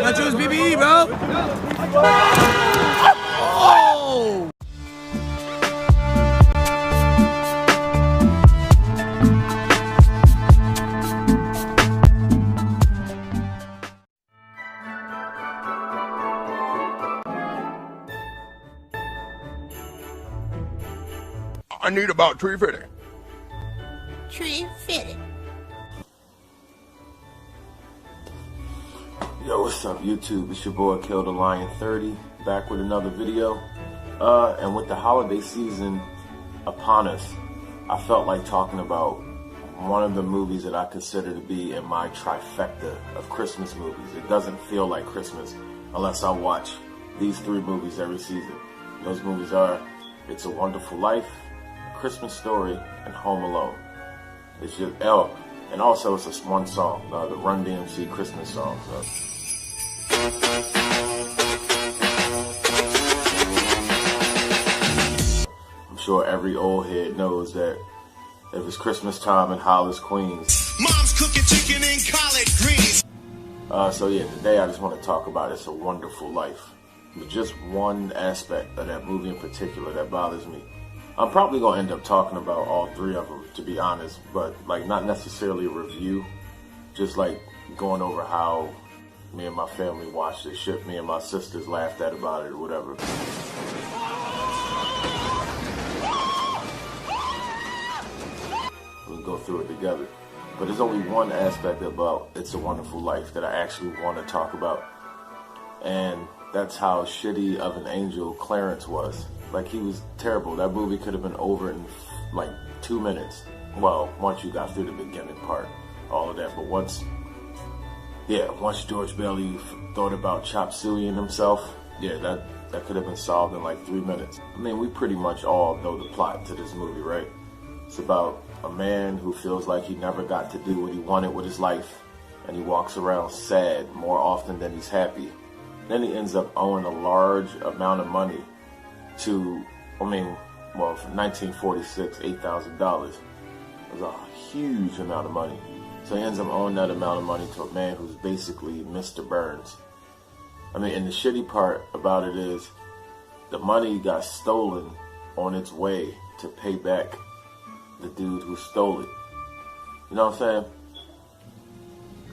Not choose BBE, bro. Oh! I need about 350. 350. Yo, what's up, YouTube? It's your boy Kill the Lion 30, back with another video. And with the holiday season upon us, I felt like talking about one of the movies that I consider to be in my trifecta of Christmas movies. It doesn't feel like Christmas unless I watch these three movies every season. Those movies are It's a Wonderful Life, Christmas Story, and Home Alone. It's just and also it's one song, the Run DMC Christmas song. I'm sure every old head knows that if it's Christmas time in Hollis, Queens, Mom's cooking chicken and collard greens. So yeah, today I just want to talk about It's a Wonderful Life. But just one aspect of that movie in particular that bothers me. I'm probably going to end up talking about all three of them, to be honest, but like not necessarily a review, just like going over how me and my family watched this shit, me and my sisters laughed at about it or whatever. We'll go through it together. But there's only one aspect about It's a Wonderful Life that I actually want to talk about, and that's how shitty of an angel Clarence was. Like, he was terrible. That movie could have been over in like 2 minutes. Well, once you got through the beginning part, all of that. But once George Bailey thought about chop sueying himself, yeah, that could have been solved in like 3 minutes. I mean, we pretty much all know the plot to this movie, right? It's about a man who feels like he never got to do what he wanted with his life, and he walks around sad more often than he's happy. Then he ends up owing a large amount of money to, for 1946, $8,000. It was a huge amount of money. So he ends up owing that amount of money to a man who's basically Mr. Burns. I mean, and the shitty part about it is the money got stolen on its way to pay back the dude who stole it. You know what I'm saying?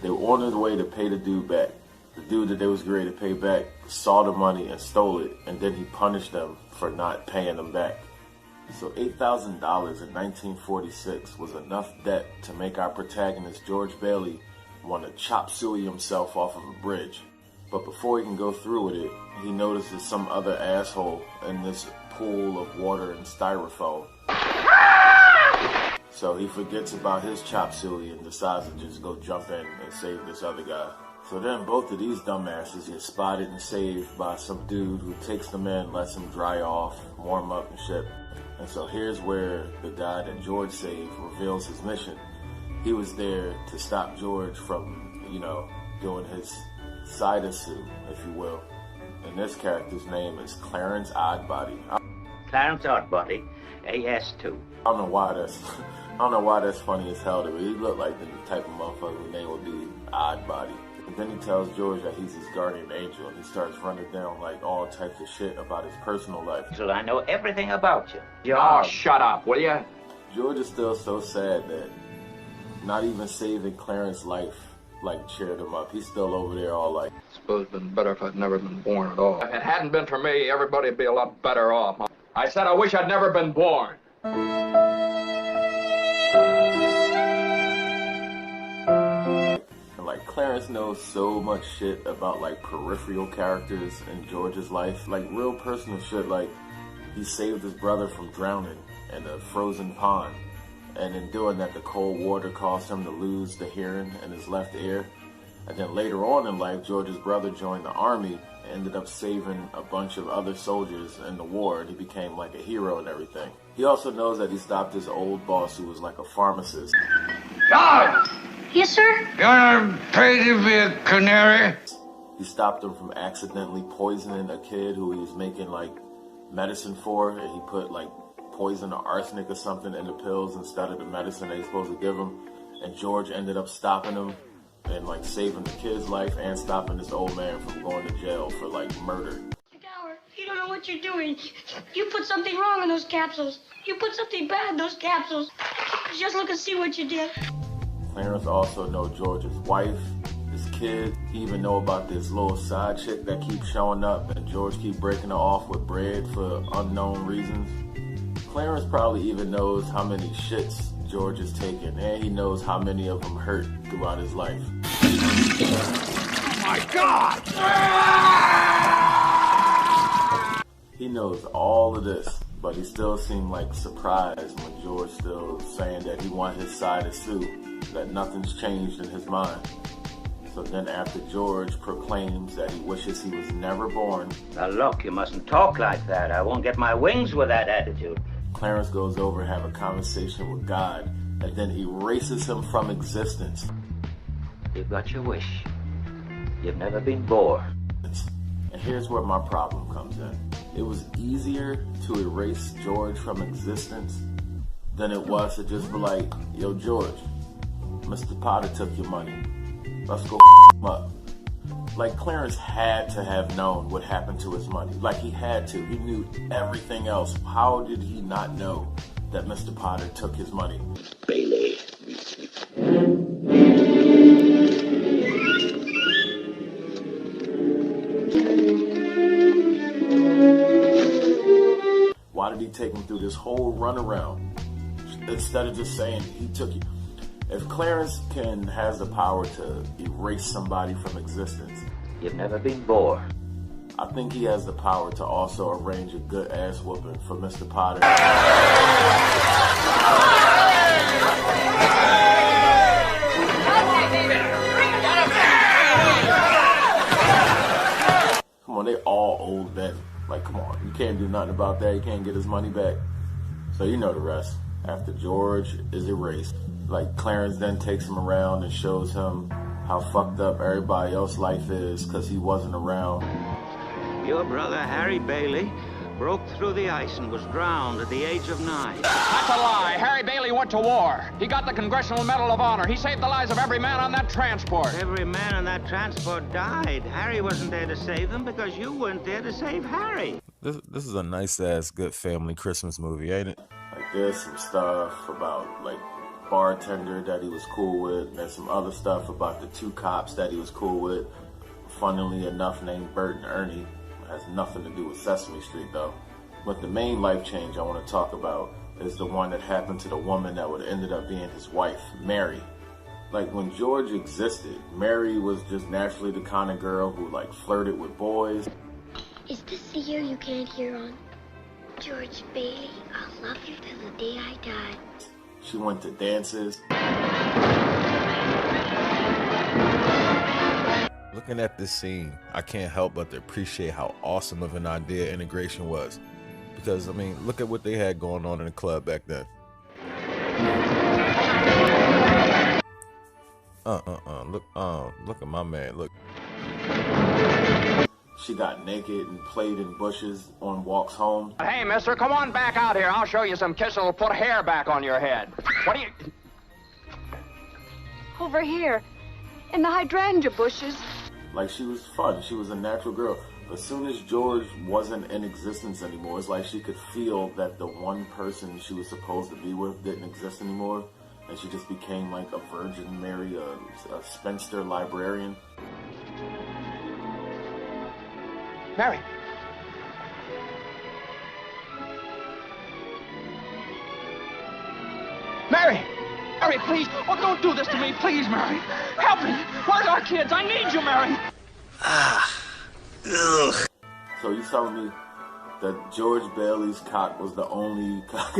They were on their way to pay the dude back. The dude that they was ready to pay back saw the money and stole it, and then he punished them for not paying them back. So $8,000 in 1946 was enough debt to make our protagonist George Bailey want to chop suey himself off of a bridge. But before he can go through with it, he notices some other asshole in this pool of water and styrofoam. So he forgets about his chop suey and decides to just go jump in and save this other guy. So then both of these dumbasses get spotted and saved by some dude who takes them in, lets them dry off, warm up and shit. And so here's where the guy that George saved reveals his mission. He was there to stop George from, doing his side suit, if you will. And this character's name is Clarence Oddbody. Clarence Oddbody, AS2. I don't know why that's funny as hell to me. He looked like the type of motherfucker whose name would be Oddbody. And then he tells George that he's his guardian angel, and he starts running down like all types of shit about his personal life. So I know everything about you. Oh, shut up, will you? George is still so sad that not even saving Clarence's life like cheered him up. He's still over there all like, Suppose it'd been better if I'd never been born at all. If it hadn't been for me, everybody'd be a lot better off. I said I wish I'd never been born. Like, Clarence knows so much shit about like peripheral characters in George's life, like real personal shit. Like, he saved his brother from drowning in a frozen pond, and in doing that the cold water caused him to lose the hearing in his left ear. And then later on in life, George's brother joined the army and ended up saving a bunch of other soldiers in the war, and he became like a hero and everything. He also knows that he stopped his old boss, who was like a pharmacist. God! Yes, sir? You wanna pay to be a canary? He stopped him from accidentally poisoning a kid who he was making like medicine for, and he put like poison or arsenic or something in the pills instead of the medicine they supposed to give him. And George ended up stopping him and like saving the kid's life and stopping this old man from going to jail for like murder. Howard, you don't know what you're doing. You put something wrong in those capsules. You put something bad in those capsules. Just look and see what you did. Clarence also know George's wife, his kid. He even know about this little side chick that keeps showing up and George keep breaking her off with bread for unknown reasons. Clarence probably even knows how many shits George is taking, and he knows how many of them hurt throughout his life. Oh my God! He knows all of this, but he still seemed like surprised when George still saying that he want his side to sue, that nothing's changed in his mind. So then after George proclaims that he wishes he was never born. Now look, you mustn't talk like that. I won't get my wings with that attitude. Clarence goes over and have a conversation with God and then erases him from existence. You've got your wish. You've never been born. And here's where my problem comes in. It was easier to erase George from existence than it was to just be like, yo, George, Mr. Potter took your money. Let's go him up. Like, Clarence had to have known what happened to his money. Like, he had to. He knew everything else. How did he not know that Mr. Potter took his money? Bailey. Why did he take him through this whole runaround instead of just saying he took you? If Clarence has the power to erase somebody from existence, You've never been born. I think he has the power to also arrange a good ass whooping for Mr. Potter. Come on, they all old men. Like, come on, you can't do nothing about that. You can't get his money back. So you know the rest. After George is erased, like, Clarence then takes him around and shows him how fucked up everybody else's life is because he wasn't around. Your brother, Harry Bailey, broke through the ice and was drowned at the age of 9. That's a lie. Harry Bailey went to war. He got the Congressional Medal of Honor. He saved the lives of every man on that transport. Every man on that transport died. Harry wasn't there to save them because you weren't there to save Harry. This is a nice-ass, good family Christmas movie, ain't it? Like, there's some stuff about, like, bartender that he was cool with, and there's some other stuff about the two cops that he was cool with, funnily enough named Bert and Ernie. It has nothing to do with Sesame Street, though. But the main life change I want to talk about is the one that happened to the woman that would have ended up being his wife, Mary. Like, when George existed, Mary was just naturally the kind of girl who, like, flirted with boys. Is this the year you can't hear on? George Bailey, I'll love you till the day I die. She went to dances. Looking at this scene, I can't help but to appreciate how awesome of an idea integration was. Because, I mean, look at what they had going on in the club back then. Look at my man, look. She got naked and played in bushes on walks home. Hey, mister, come on back out here. I'll show you some kissing that'll put hair back on your head. What do you... Over here, in the hydrangea bushes. Like, she was fun. She was a natural girl. As soon as George wasn't in existence anymore, it's like she could feel that the one person she was supposed to be with didn't exist anymore. And she just became like a Virgin Mary, a spinster librarian. Mary. Mary! Mary, please! Oh, don't do this to me, please, Mary! Help me! Where's our kids? I need you, Mary! Ugh. So you telling me that George Bailey's cock was the only cock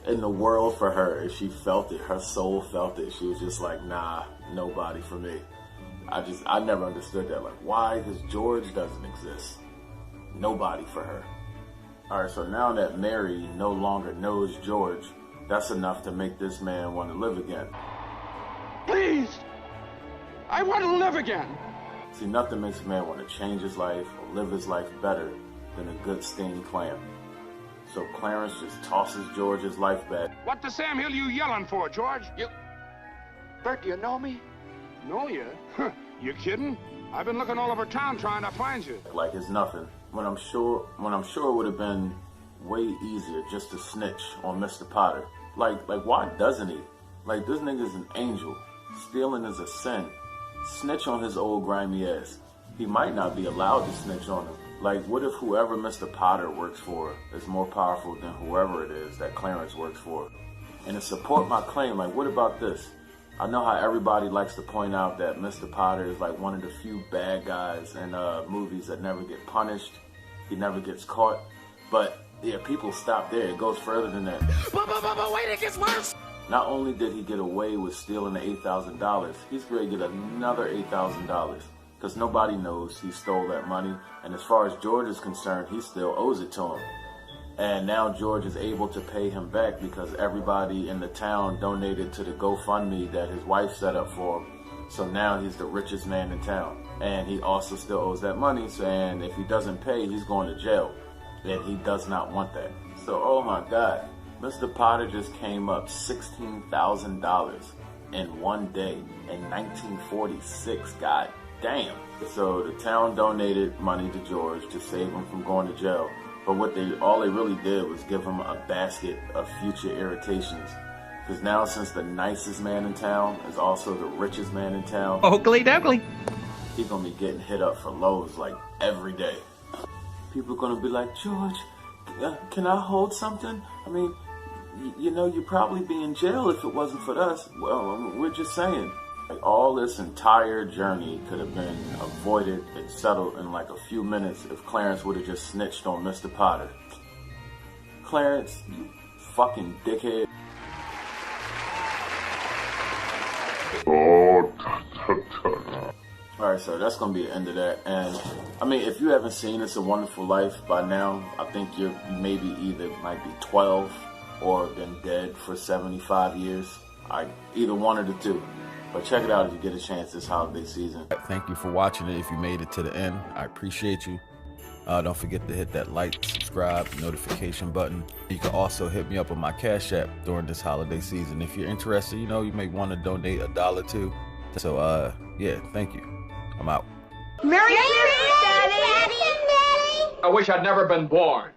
in the world for her, and she felt it, her soul felt it. She was just like, nah, nobody for me. I never understood that. Like, why? Because George doesn't exist. Nobody for her. All right, so now that Mary no longer knows George, that's enough to make this man want to live again. Please! I want to live again! See, nothing makes a man want to change his life or live his life better than a good steamed clam. So Clarence just tosses George's life back. What the Sam Hill you yelling for, George? Bert, do you know me? Know you? You kidding? I've been looking all over town trying to find you. Like it's nothing. When I'm sure it would have been way easier just to snitch on Mr. Potter. Like why doesn't he? Like, this nigga's an angel. Stealing is a sin. Snitch on his old grimy ass. He might not be allowed to snitch on him. Like, what if whoever Mr. Potter works for is more powerful than whoever it is that Clarence works for? And to support my claim, like, what about this? I know how everybody likes to point out that Mr. Potter is like one of the few bad guys in movies that never get punished. He never gets caught. But, yeah, people stop there. It goes further than that. But wait, it gets worse. Not only did he get away with stealing the $8,000, he's going to get another $8,000 because nobody knows he stole that money. And as far as George is concerned, he still owes it to him. And now George is able to pay him back because everybody in the town donated to the GoFundMe that his wife set up for him. So now he's the richest man in town. And he also still owes that money. And if he doesn't pay, he's going to jail. And he does not want that. So, oh my God. Mr. Potter just came up $16,000 in one day in 1946. God damn. So the town donated money to George to save him from going to jail. But all they really did was give him a basket of future irritations. Because now, since the nicest man in town is also the richest man in town, Oakley dokley. he's gonna be getting hit up for lows like every day. People are gonna be like, George, can I hold something? I mean, you know, you'd probably be in jail if it wasn't for us. Well, we're just saying. Like, all this entire journey could have been avoided and settled in like a few minutes if Clarence would have just snitched on Mr. Potter. Clarence, you fucking dickhead. Alright, so that's going to be the end of that. And, I mean, if you haven't seen It's a Wonderful Life by now, I think you maybe might be 12 or been dead for 75 years. Either one of the two. But check it out if you get a chance this holiday season. Thank you for watching it. If you made it to the end, I appreciate you. Don't forget to hit that like, subscribe, notification button. You can also hit me up on my Cash App during this holiday season. If you're interested, you know, you may want to donate $1 too. So, yeah, thank you. I'm out. Merry Christmas, Daddy! I wish I'd never been born.